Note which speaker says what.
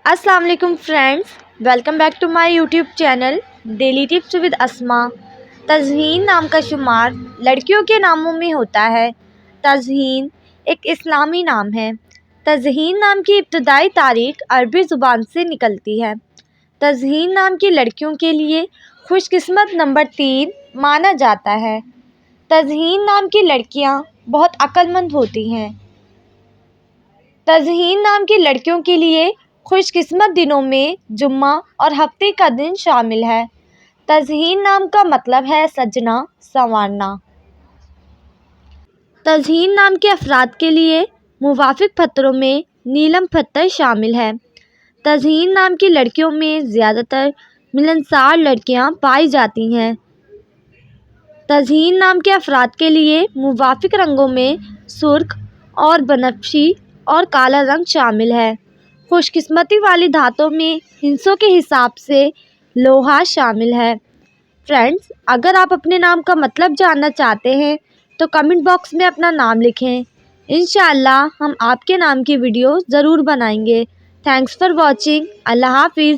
Speaker 1: السلام علیکم friends, welcome back to my YouTube channel daily tips with Asma. تزئین نام کا شمار لڑکیوں کے ناموں میں ہوتا ہے۔ تزئین ایک اسلامی نام ہے۔ تزئین نام کی ابتدائی تاریخ عربی زبان سے نکلتی ہے۔ تزئین نام کی لڑکیوں کے لیے خوش قسمت نمبر 3 مانا جاتا ہے۔ تزئین نام کی لڑکیاں بہت عقل مند ہوتی ہیں۔ تزئین نام کی لڑکیوں کے لیے خوش قسمت دنوں میں جمعہ اور ہفتے کا دن شامل ہے۔ تزئین نام کا مطلب ہے سجنا، سنوارنا۔ تزئین نام کے افراد کے لیے موافق پتھروں میں نیلم پتھر شامل ہے۔ تزئین نام کی لڑکیوں میں زیادہ تر ملنسار لڑکیاں پائی جاتی ہیں۔ تزئین نام کے افراد کے لیے موافق رنگوں میں سرخ اور بنفشی اور کالا رنگ شامل ہے۔ خوش قسمتی والی دھاتوں میں ہندسوں کے حساب سے لوہا شامل ہے۔ فرینڈز، اگر آپ اپنے نام کا مطلب جاننا چاہتے ہیں تو کمنٹ باکس میں اپنا نام لکھیں۔ انشاءاللہ ہم آپ کے نام کی ویڈیو ضرور بنائیں گے۔ Thanks for watching. اللہ حافظ۔